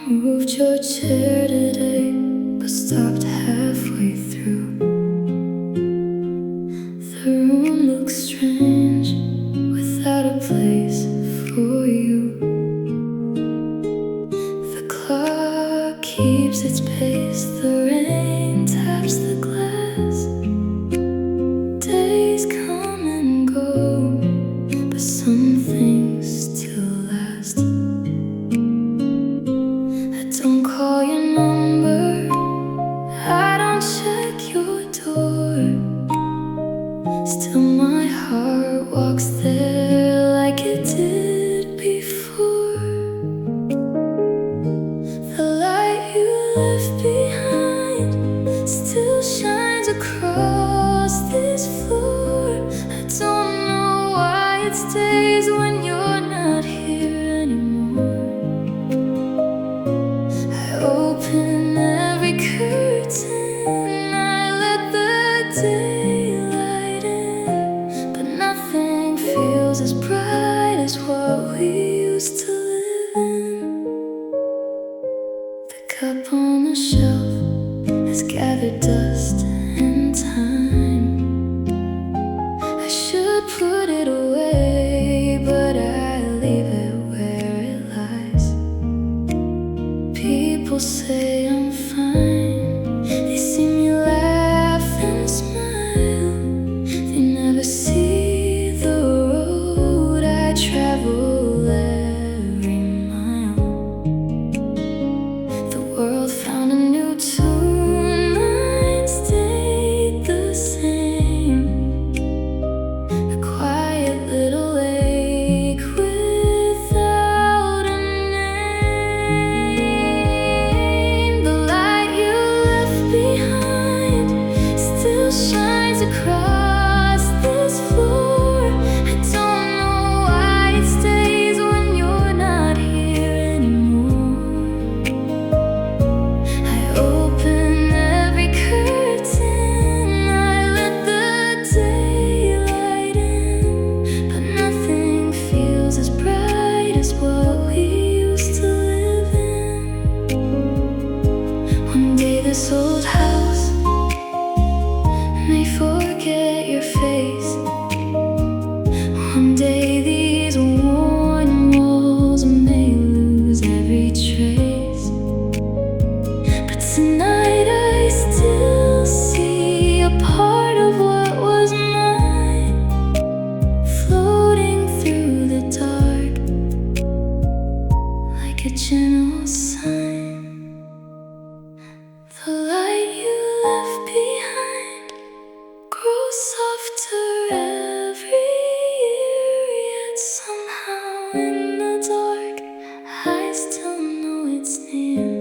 Moved your chair today, but stopped halfway through. The room looks strange without a place for you. The clock keeps its pace, the rain taps the glass. Days come and go, but some things still last. Don't call your number, I don't check your door. Still my heart walks there like it did before. The light you left behind still shines across this floor. I don't know why it stays when you're not here anymore. Open every curtain, I let the daylight in, but nothing feels as bright as what we used to live in. The cup on the shelf has gathered dust and time. I should put it away, but I leave it where it lies. People say I'm fine, they see me laugh and smile. They never see the road I travel every mile. The world found a new tune, mine stayed the same. A quiet little lake without a name. Shines across this floor. I don't know why it stays when you're not here anymore. I open every curtain, I let the daylight in, but nothing feels as bright as what we used to live in. One day this old house may forget your face. One day these worn walls may lose every trace. But tonight I still see a part of what was mine, floating through the dark like a gentle sign. The light you left behind grows softer every year, yet somehow in the dark I still know it's near.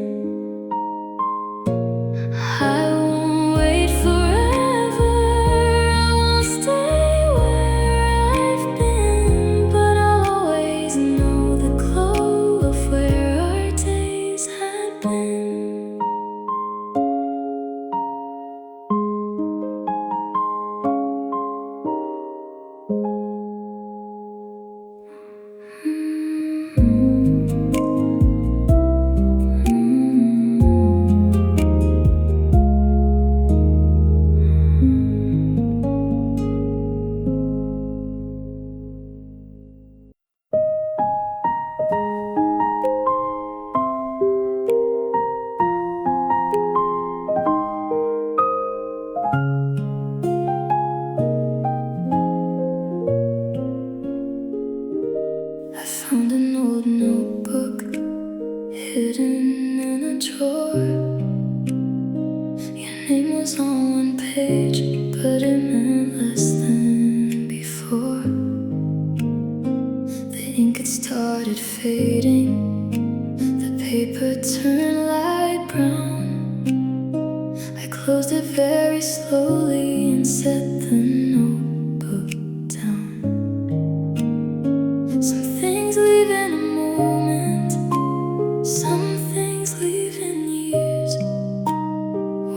I won't wait forever, I won't stay where I've been, but I'll always know the glow of where our days had been. I found an old notebook hidden in a drawer. Your name was on one page, but it meant less than before. The ink had started fading, the paper turned light brown. I closed it very slowly and set the notebook down. Some things leave in a moment, some things leave in years.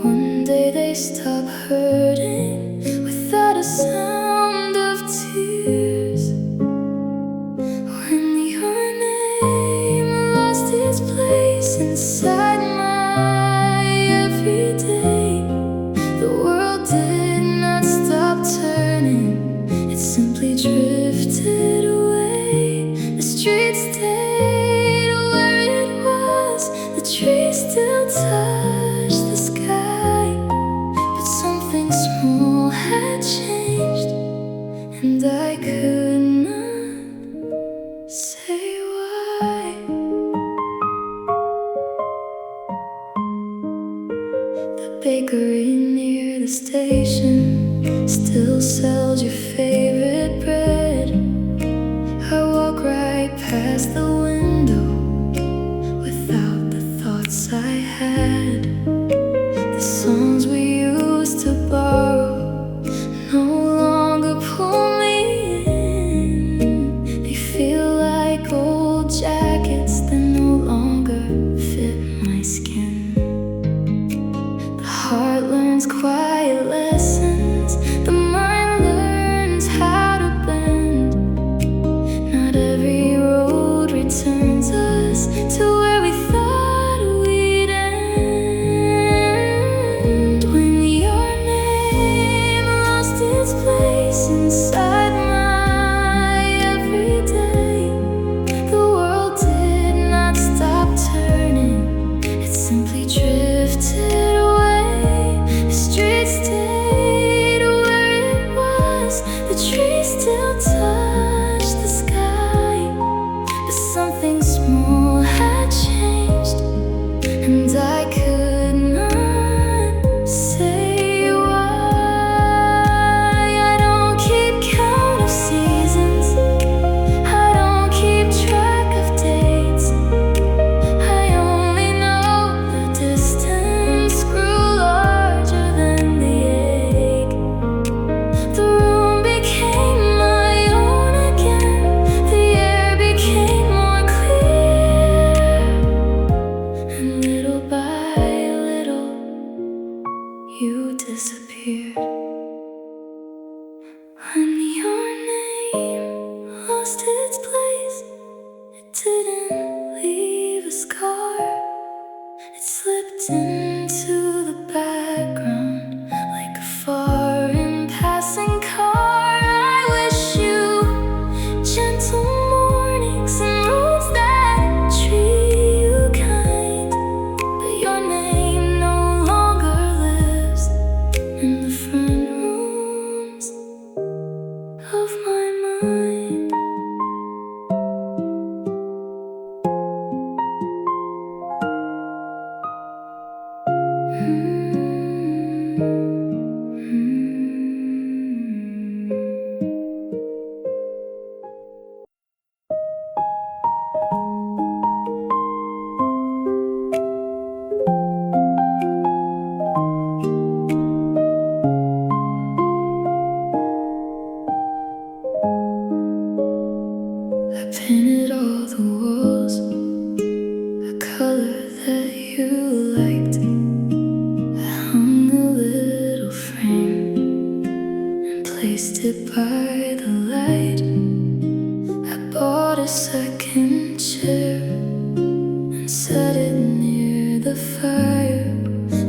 One day they stop hurting without a sound of tears. When your name lost its place inside bakery near the station still sells your favorite bread. I walk right past the window without the thoughts I had. The songs we used to borrow no longer pull me in. They feel like old jackets that no longer fit my skin. The heart learns quiet lessons, the mind learns how to bend. Not every road returns us to where we thought we'd end. When your name lost its place inside my everyday, the world did not stop turning, it simply drifted away. The street stayed where it was, the trees still touched the sky, but something small had changed, and I could not say why. I don't keep count of seasons, I don't keep track of dates. I only know the distance grew larger than the ache. The room became my own again, the air became more clear, and little by little you disappeared. When your name lost its place, it didn't leave a scar. It slipped into the background like a foreign passing car. I wish you gentle mornings and roads that treat you kind, but your name no longer lives in the front rooms of my mind. I painted all the walls a color that you liked. I hung a little frame and placed it by the light. I bought a second chair and set it near the fire.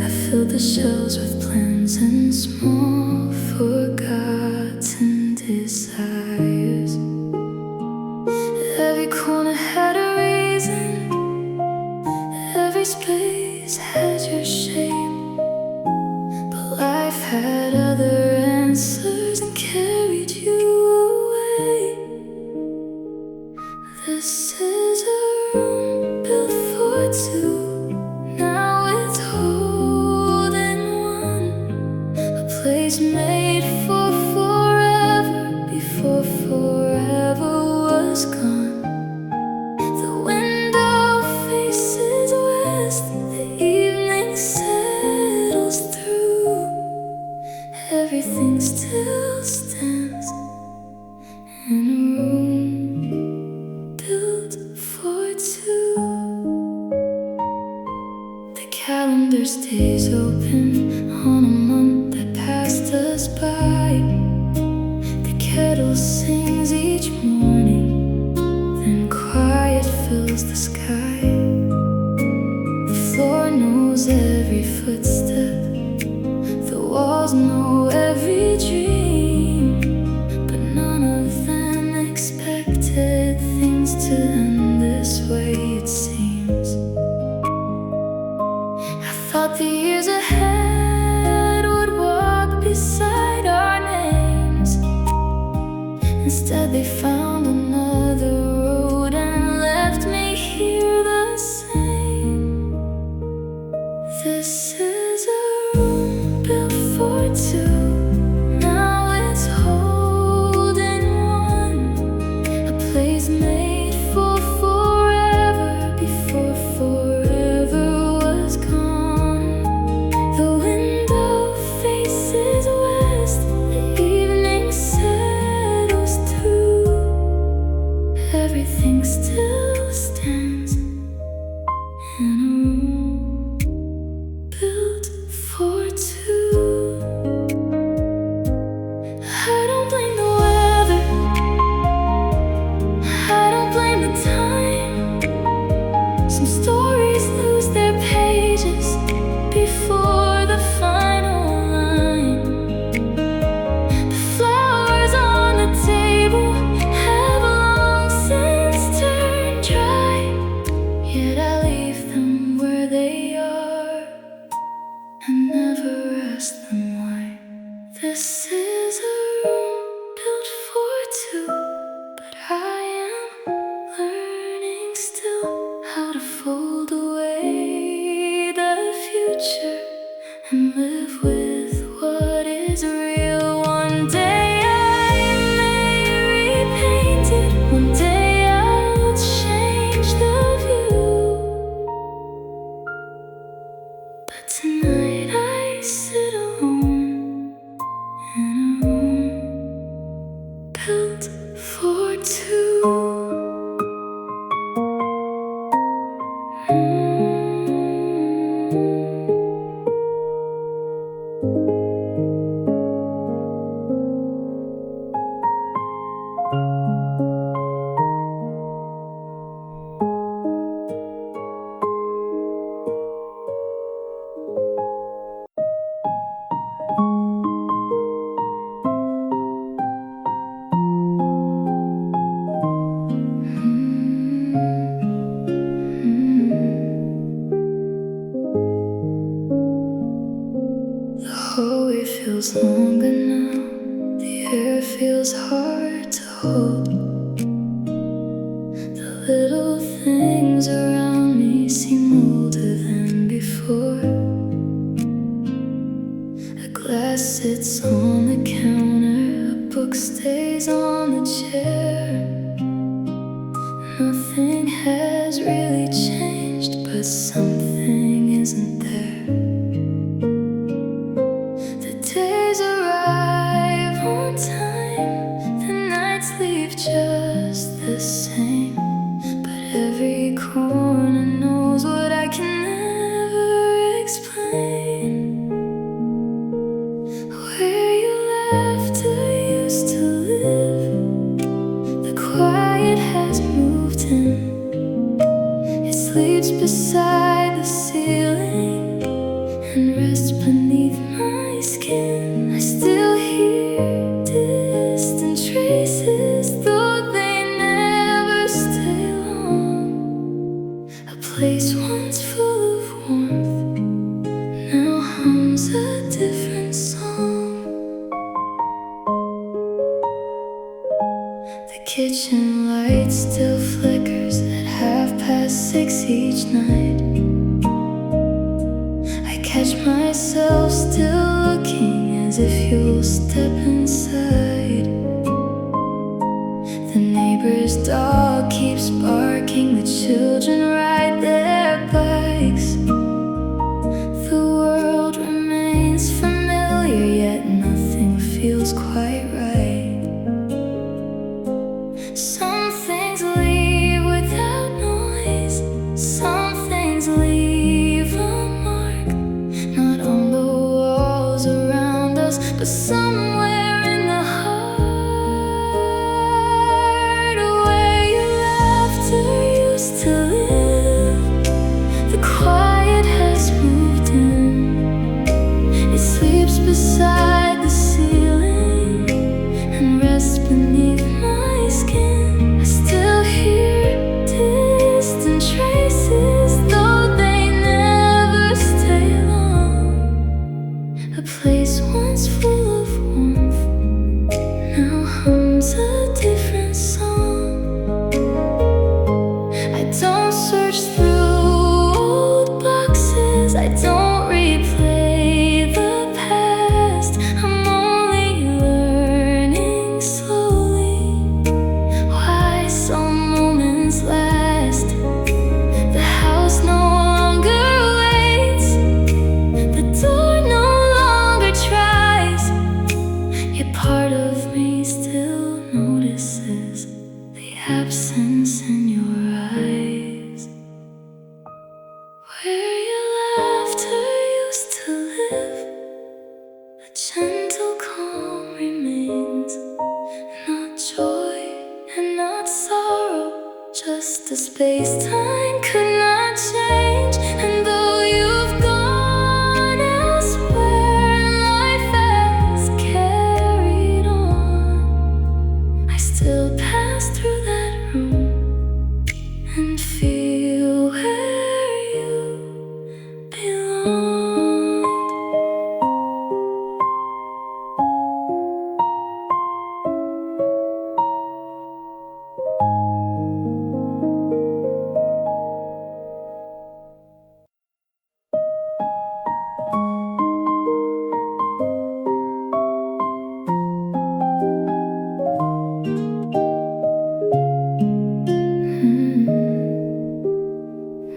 I filled the shelves with plans and small forgotten desires. Every corner had a reason, every space had your shape, but life had other answers and carried you away. This is a room built for two, now withholding one, a place made for forever before forever was gone. The window faces west, the evening settles through. Everything still stands in a room built for two. The calendar stays open on a month that passed us by. The kettle sings each morning, then quiet fills the sky. The floor knows every footstep, the walls know every dream, but none of them expected things to end this way, it seems. I thought the years ahead stories lose their pages before the final line. The flowers on the table have long since turned dry, yet I leave them where they are and never ask them why. This is a room built for two, but I am learning still how to fold away the future and live with what is real. One day I may repaint it, one day I'll change the view, but tonight I sit alone in a room built for two. The hallway feels longer now, the air feels hard to hold. The little things around me seem older than before. A glass sits on the counter, a book stays on the chair. Nothing has really changed, but something isn't there. The days arrive on time, the nights leave just the same, but every corner knows what I can never explain. Where your laughter used to live, the quiet has moved in. It sleeps beside the ceiling and rests beneath my skin. I still hear distant traces, though they never stay long. A place once full of warmth now hums a different song. The kitchen light still flickers at 6:30 each night. I catch myself still looking as if you'll step inside. The neighbor's dog keeps barking, the children ride their bikes. The world remains familiar, yet nothing feels quite right. Some things leave without noise, some things leave a mark, not on the walls around us, but somewhere in the heart. Where your laughter used to live, the quiet has moved in. It sleeps beside the ceiling and rests beneath my skin. I still hear distant traces, though they never stay long. A place once full of warmth now hums a different song. I don't search through old boxes, I don't replay the past. I'm only learning slowly why some moments last. The house no longer waits, the door no longer tries, yet part of me still notices the absence in your eyes. Where your laughter used to live, a gentle calm remains, not joy and not sorrow, just a space time could not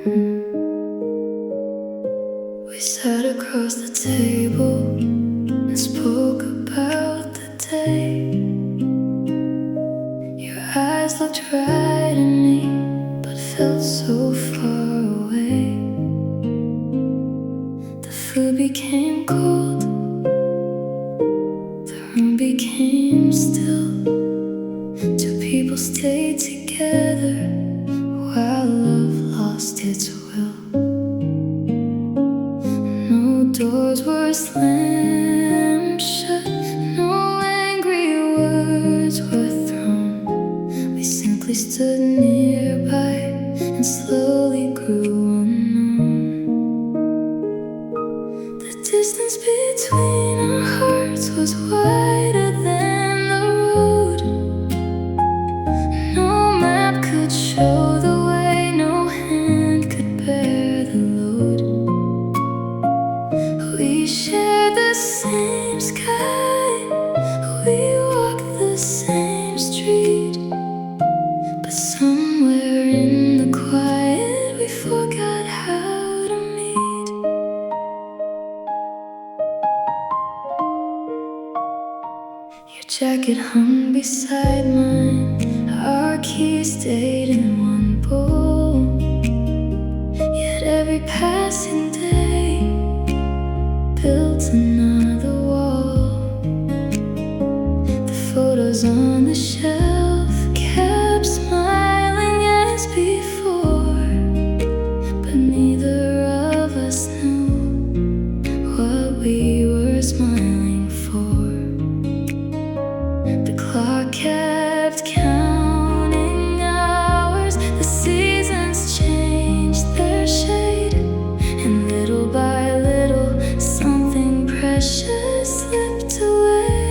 We sat across the table and spoke about the day. Your eyes looked right at me, but felt so far away. The food became cold, the room became still. Two people stayed together while love lost its will. No doors were slammed shut, no angry words were thrown. We simply stood nearby and slowly grew unknown. The distance between our hearts was wider than the road. No map could show the way, no hand could bear the load. We shared the same sky, we walked the same street, but somewhere in the quiet we forgot how to meet. Your jacket hung beside mine, our keys stayed in one bowl. Yet every passing day built another wall. The photos on the shelf kept smiling as before, but neither of us knew what we were smiling for. The clock kept counting hours, the seasons changed their shade, and little by little something precious slipped away.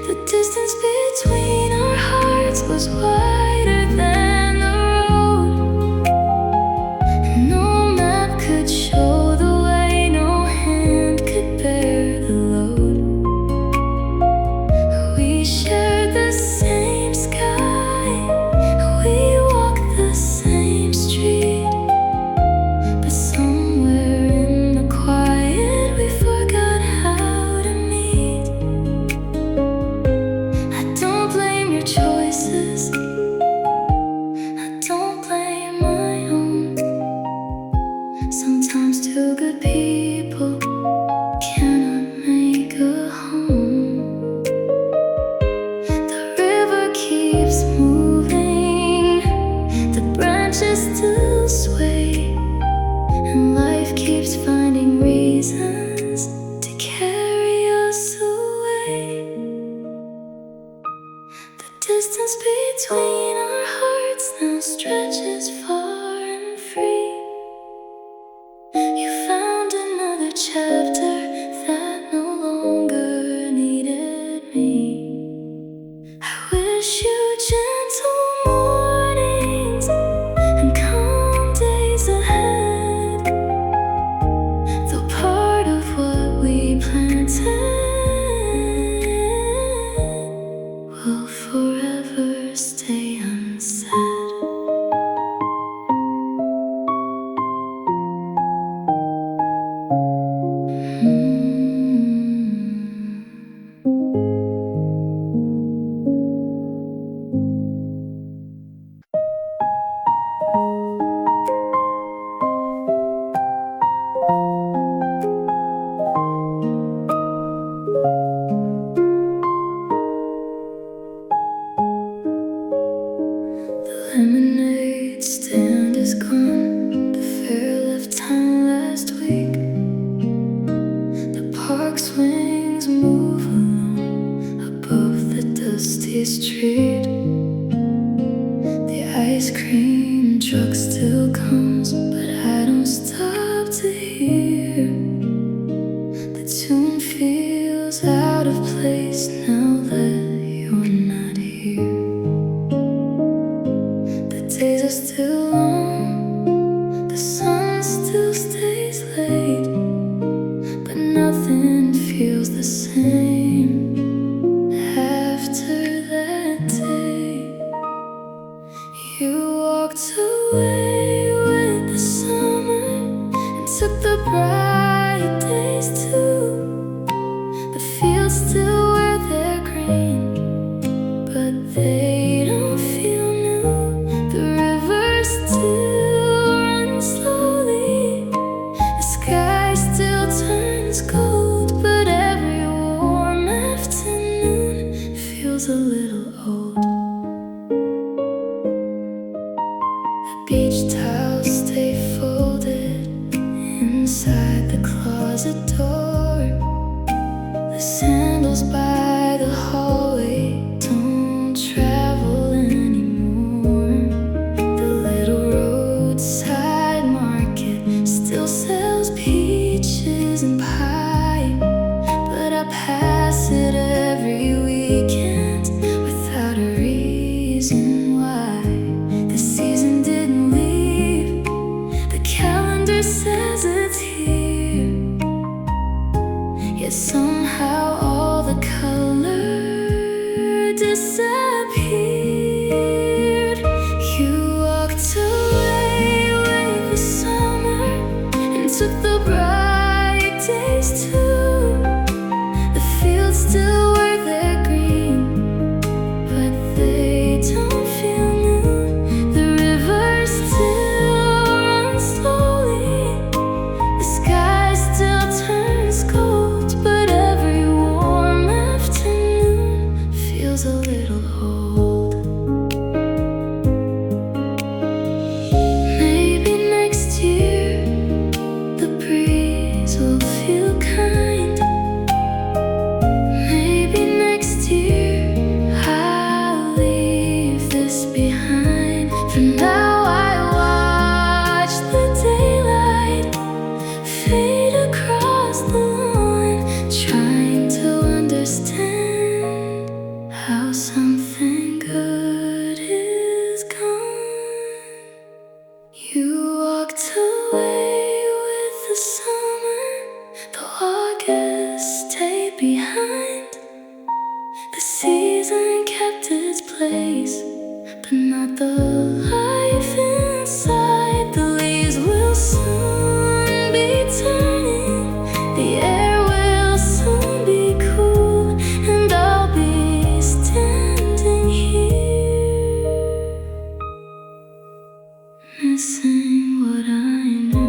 The distance between our hearts was wider than the road. No map could show the way, no hand could bear the load. We shared the same sky, we walked the same street, but somewhere in the quiet we forgot how to meet. I don't blame your choices, I don't blame my own. Sometimes two good people cannot make a home. The river keeps moving, the branches still sway, and life keeps finding reasons to carry us away. The distance between our hearts now stretches far and free. You found another chapter that no longer needed me. I wish you gentle mornings and calm days ahead. Though part of what we planted will forever stay unsaid. The lemonade stand is gone, the fair left town last week. The park swings move along above the dusty street. The ice cream truck still comes, but I don't stop to hear. The tune feels out of place now that you're not here. The days are still long, the sun still stays late, but nothing feels the same after that day. You walked away. bright days too. The fields still wear their green, but they don't feel new. The river still runs slowly. The sky still turns gold, but every warm afternoon feels a little old. The beach towels stay folded inside the closet door. The sandals by the hallway don't travel anymore. The little roadside market still sells peaches and pie, but I pass it every weekend without a reason why. The season didn't leave, the calendar says it's here, yet somehow all the color disappeared. You walked away with the summer and took the bright days too. The fields still wear their green, but they don't feel new. The river still runs slowly. The sky still turns gold, but every warm afternoon feels a little old. Maybe next year the breeze will feel kind. Maybe next year I'll leave this behind. For now I watch the daylight fade across the lawn, trying to understand how something good is gone. You walked away with the summer, the August stayed behind. The season kept its place, but not the life inside. The leaves will soon be turning, the air will soon be cool, and I'll be standing here, missing what I knew.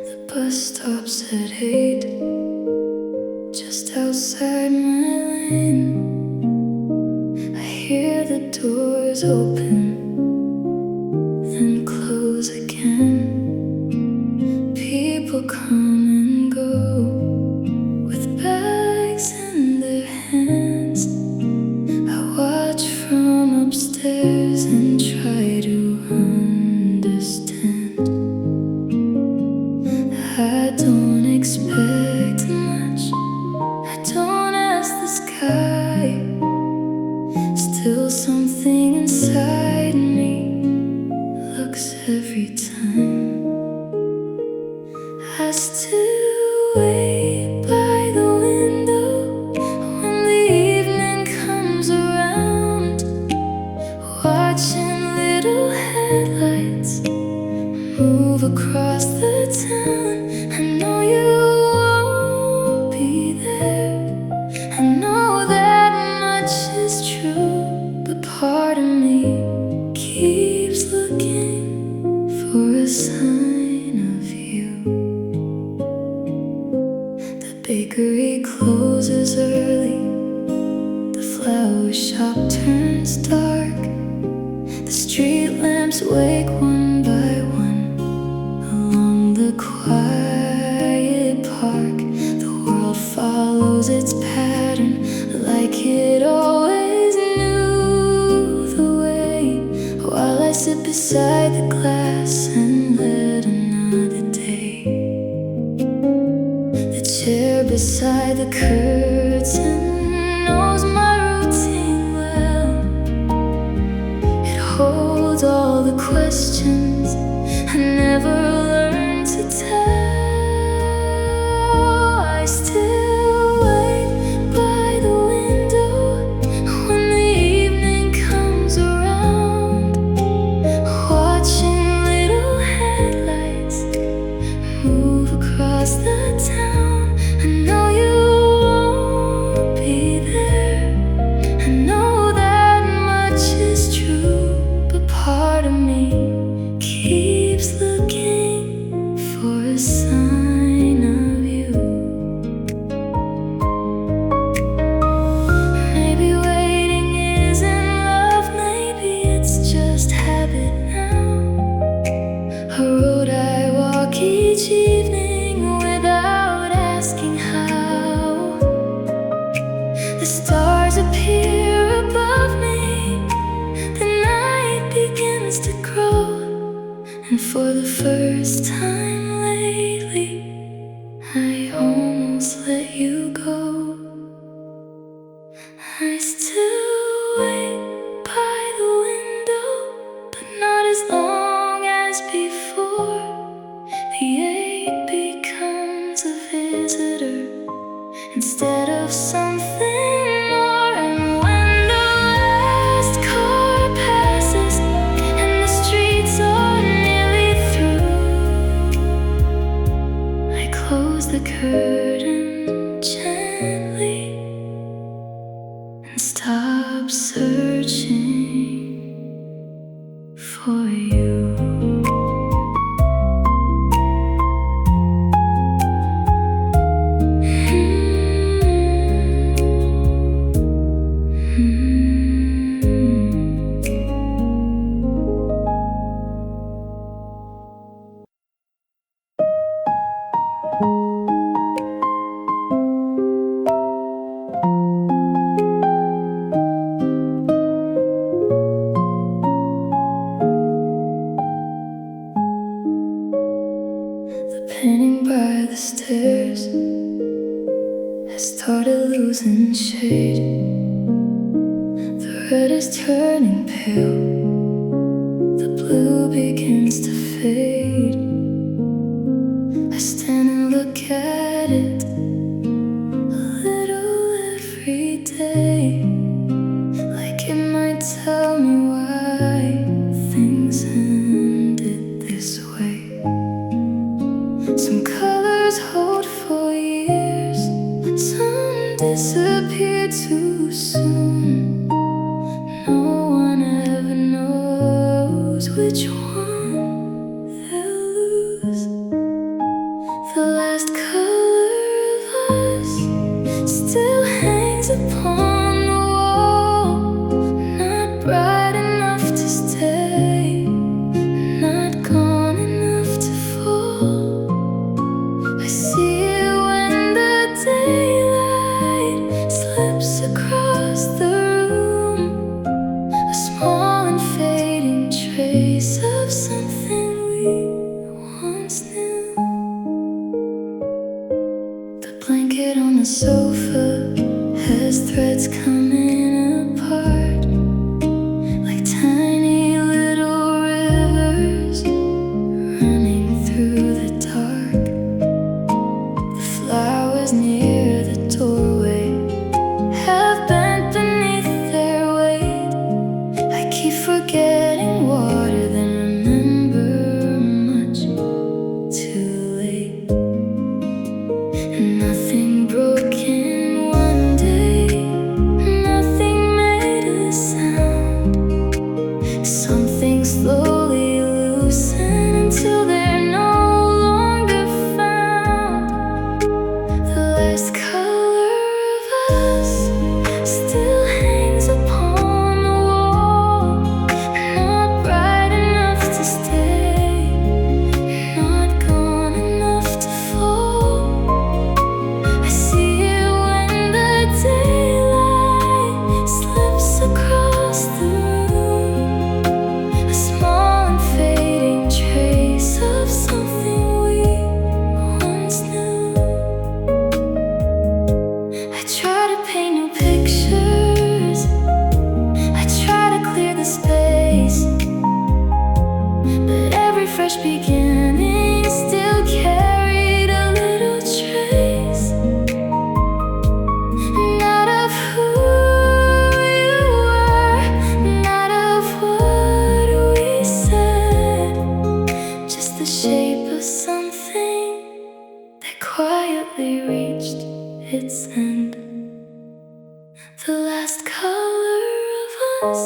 The bus stops at 8, just outside my lane. I hear the doors open, then close again. People come and go with bags in their hands. I watch from upstairs and try to understand. I don't expect much, I don't ask the sky. Still something inside me looks every time. I still wait by the window when the evening comes around, watching little headlights move across the town. I know you won't be there, I know that much is true, but part of me keeps looking for a sign of you. The bakery closes early, the flower shop turns dark, the street lamps wake one by one along the quiet park. The world follows its pattern like it always knew the way, while I sit beside beside the glass and let another day. The chair beside the curtain knows my routine well. It holds all the questions I never learned to tell. I still wait by the window when the evening comes around, watching little headlights move across the town. I know you won't be there, I know that much is true, but part of me keeps looking for a sign of you. Maybe waiting isn't love, maybe it's just habit now. A road I walk each evening without asking how. The stars appear above me, the night begins to grow, and for the first time lately, I almost let you go. I still wait by the window, but not as long as before. The ache becomes a visitor instead of something more. And when the last car passes and the streets are nearly through, I close the curtain gently and stop searching for you. The painting by the stairs has started losing shade. The red is turning pale, the blue begins to fade. I stand and look at it a little every day, like it might tell me why things ended this way. Some colors hold for years, some disappear too soon. No one ever knows which one they'll lose. The last color of us still hangs upon the wall, not bright enough to stay, not gone enough to fall. I see it when the daylight slips across the room, a small and fading trace of fresh beginning still carried a little trace, not of who you were, not of what we said, just the shape of something that quietly reached its end. The last color of us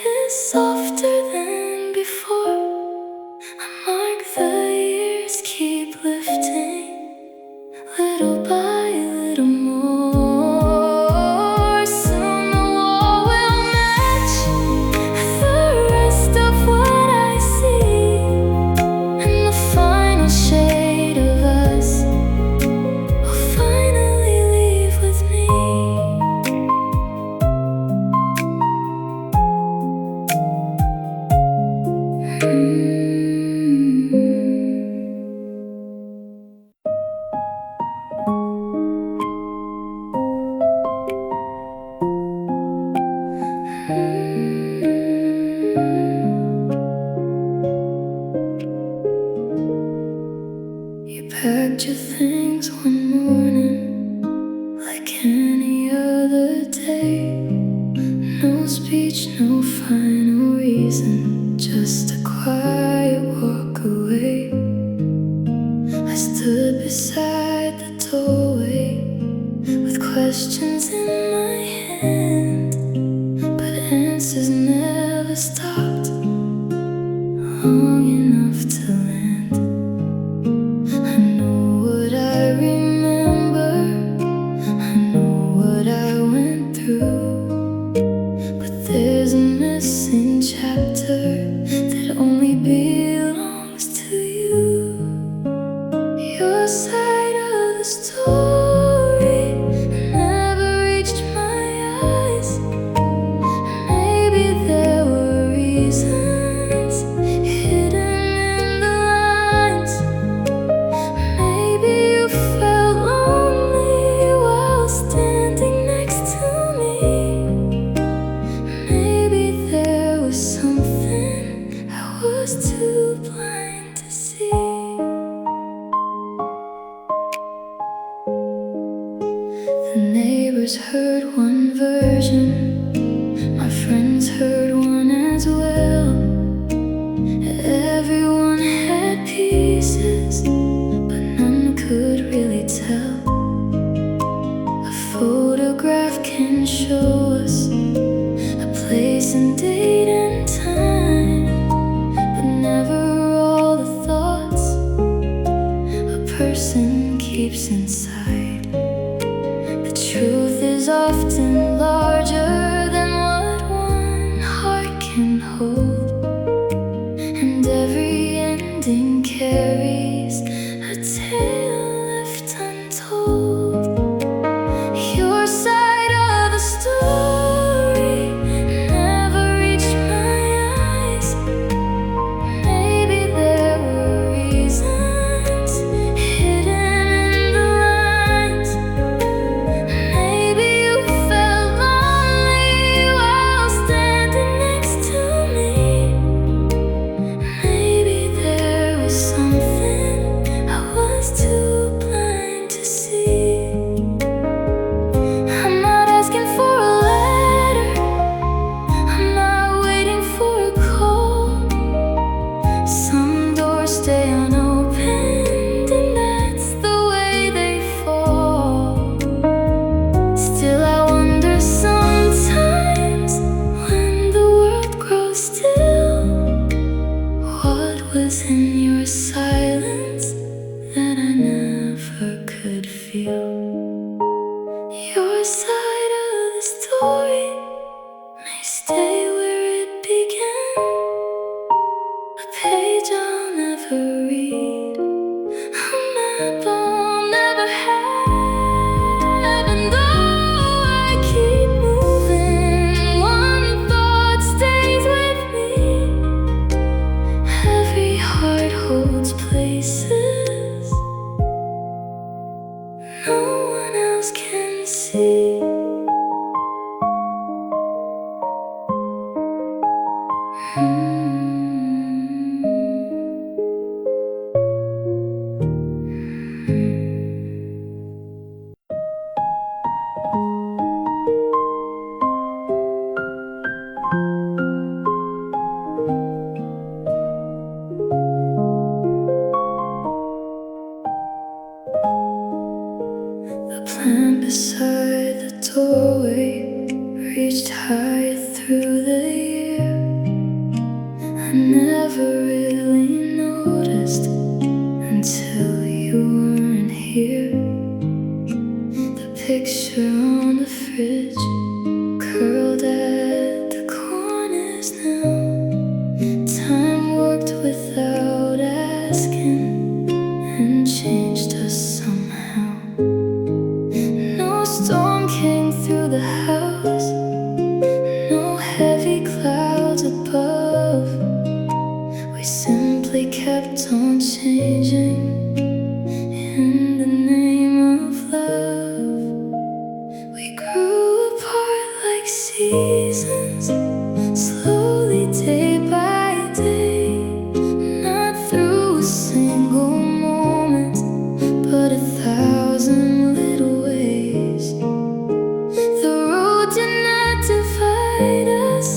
is softer than before. I mark the years keep lifting, little by little more. Soon the wall will match the rest of what I see, and the final shade of us will finally leave with me. You packed your things one morning like any other day. No speech, no final reason, just a quiet walk away. I stood beside the doorway with questions in my hand, but answers never stopped long enough to land. I know what I remember, I know what I went through, but there's a missing chapter that only belongs to you. Your side of the story never reached my eyes. Maybe there were reasons hidden in the lines. Maybe you felt lonely while standing next to me. Maybe there was something I was too blind to see. The neighbors heard one version, my friends heard one as well. Everyone had pieces, but none could really tell. A photograph can show us a place and date and time, but never all the thoughts a person keeps inside. The truth is often larger than what one heart can hold, and every ending carries a tale left untold. Your side of the story never reached my eyes. Maybe there were reasons hidden in the lines. Maybe you felt lonely while standing next to me. Maybe there was something I was too blind to see. I'm not asking for a letter, I'm not waiting for a call. Some doors stay unopened, and that's the way they fall. Still I wonder sometimes, when the world grows still, what was in your silence that I never could feel. Your side of the story may stay where it began, a page I'll never read, a map I'll never have. And though I keep moving, one thought stays with me. Every heart holds places no one else can see. never really noticed until you weren't here. The picture on the fridge, curled at the corners now. Time worked without asking and changed us somehow. No storm came through the house, no heavy clouds above. We simply kept on changing in the name of love. We grew apart like seasons, slowly day by day. Not through a single moment, but 1,000 little ways. The road did not divide us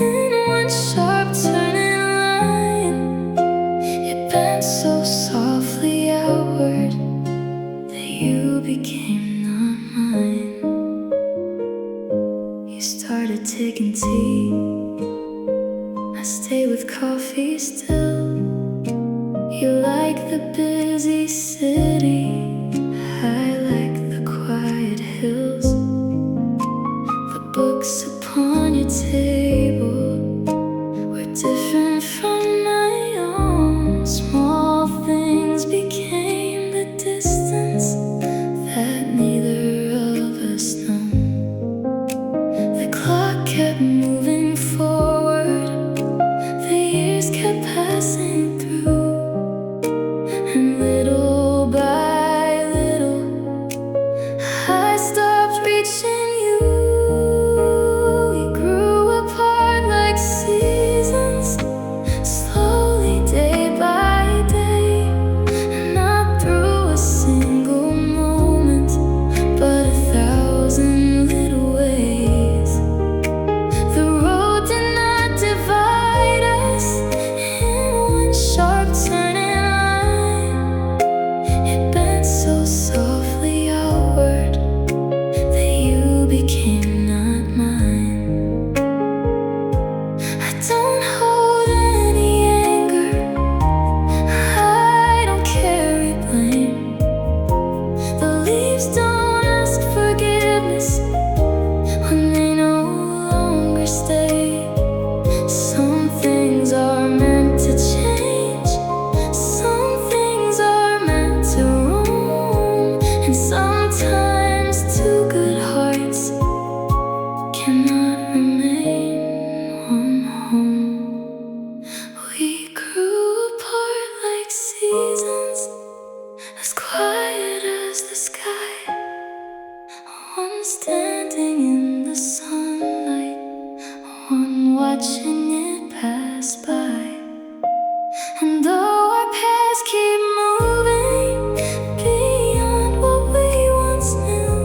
in one sharp turning line. It bent so softly outward that you became not mine. You started taking tea, I stay with coffee still. You like the busy city, I like the quiet hills. The books upon your table were different from my own. Small things became the distance that neither of us know. The clock kept moving forward, the years kept passing through, and little by little I stopped reaching you. We grew apart like seasons, slowly day by day. Not through a single moment, but 1,000 little ways. The road did not divide us in one sharp turning line. It bent so softly outward that you became not mine. I don't hold any anger, I don't carry blame. The leaves don't ask forgiveness when they no longer stay. Some things are meant to change, some things are meant to roam, and sometimes two good hearts cannot remain one home. We grew apart like seasons, as quiet as the sky. One standing in the sunlight, one watching it pass by. And though our paths keep moving beyond what we once knew,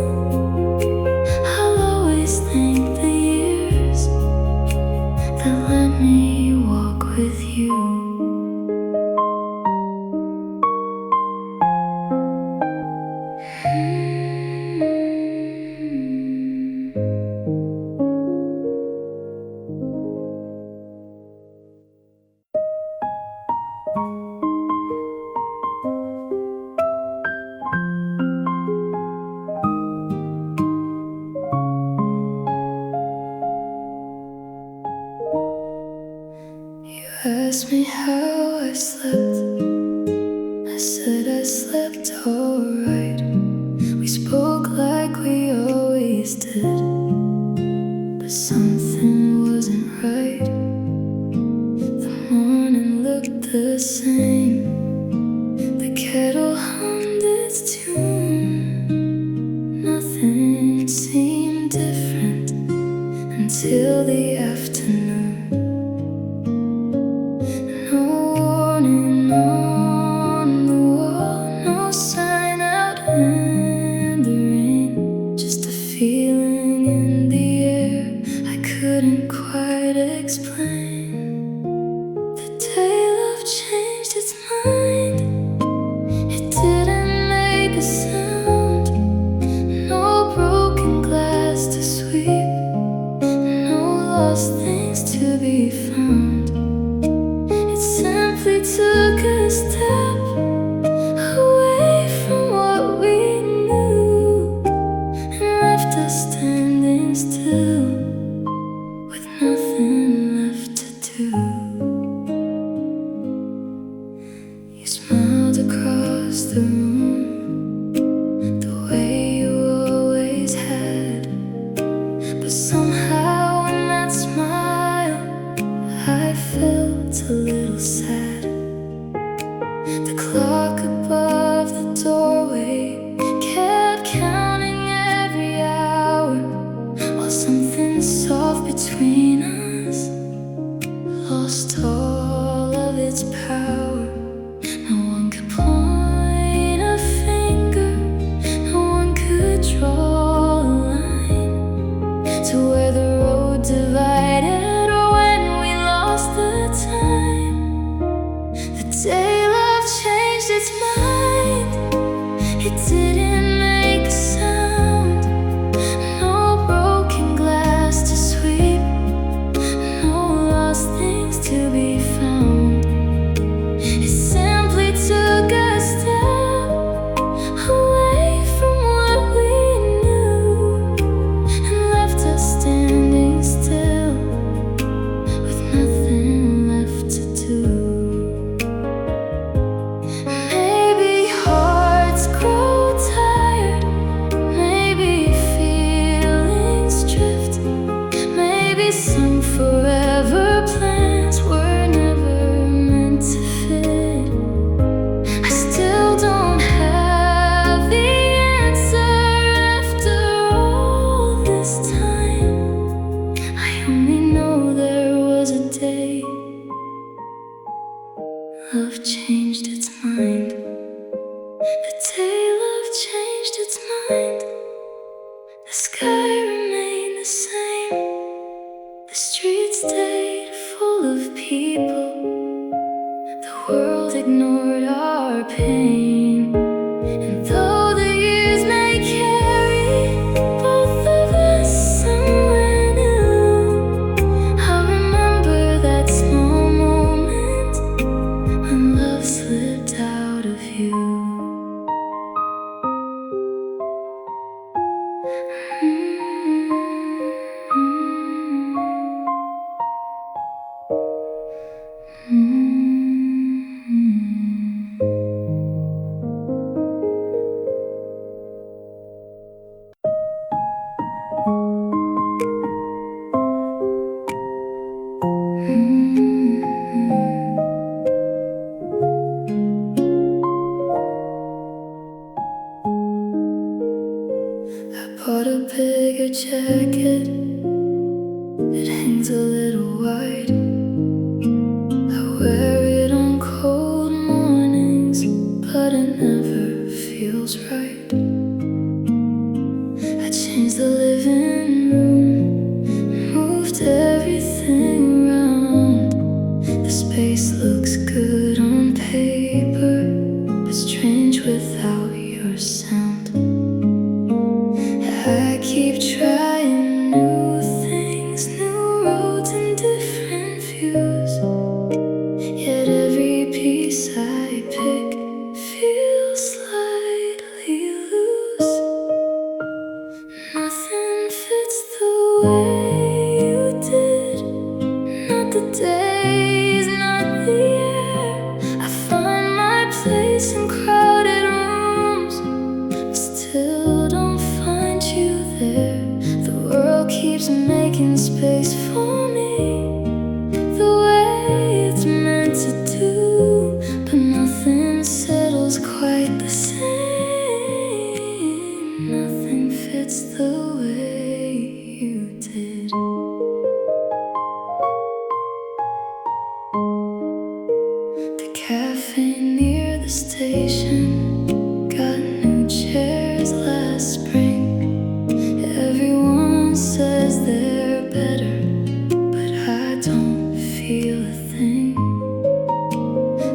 I'll always thank the years that let me walk with you. You asked me how I slept, I said I slept alright. We spoke like we always did, but something wasn't right. The morning looked the same, the kettle hummed its tune. Nothing seemed different until the afternoon. No warning on the wall, no sign out in the rain, just a feeling in the air I couldn't quite explain. The day love changed its lost all of its power. No one could point a finger, no one could draw a line to where the road divided, or when we lost the time. The day love changed its mind, it didn't make a sound. No broken glass to sweep, no lost things to be found. It simply took a step away from what we knew and left us standing still with nothing left to do. Maybe hearts grow tired, maybe feelings drift, maybe some forever plans were never meant to fit. I still don't have the answer after all this time. I only know there was a day love changed its mind. The day love changed its mind. The sky remained the same. The streets stayed full of people. The world ignored our pain. And though the years may carry both of us somewhere new, I'll remember that small moment when love slipped out of you. I bought a bigger jacket, it hangs a little wide. I wear it on cold mornings, but it never feels right. I changed the living room, moved everything around. The space looks good on paper, but strange without your sound. I keep trying new things, new roads and different views, yet every piece I pick feels slightly loose. Nothing fits the way you did, not the days, not the air. I find my place in crowded rooms, but still don't find you there. The world keeps making space for me the way it's meant to do, but nothing settles quite the same. Nothing fits the way you did. The cafe near the station got new chairs last spring. Everyone says they're better, but I don't feel a thing.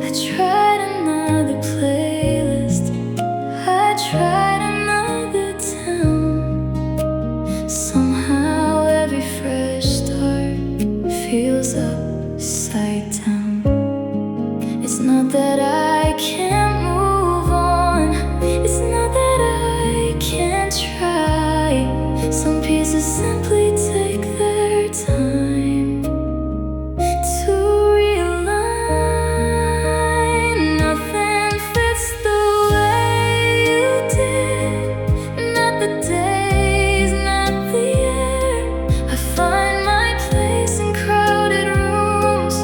I tried another playlist, I tried another town. Somehow every fresh start feels upside down. It's not that I can't move on, it's not that I can't try. Some pieces simply take their time to realign. Nothing fits the way you did, not the days, not the air. I find my place in crowded rooms,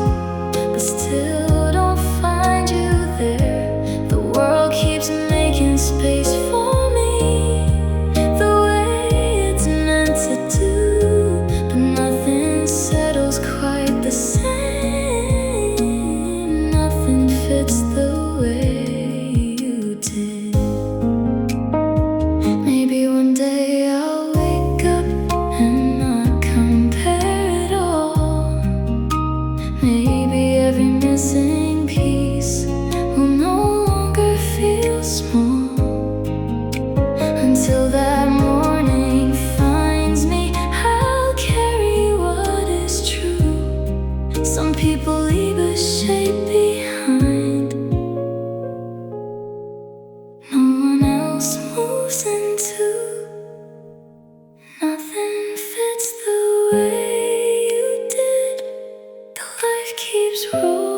missing piece will no longer feel small until that morning finds me. I'll carry what is true. Some people leave a shape behind. No one else moves into. Nothing fits the way you did. The life keeps rolling.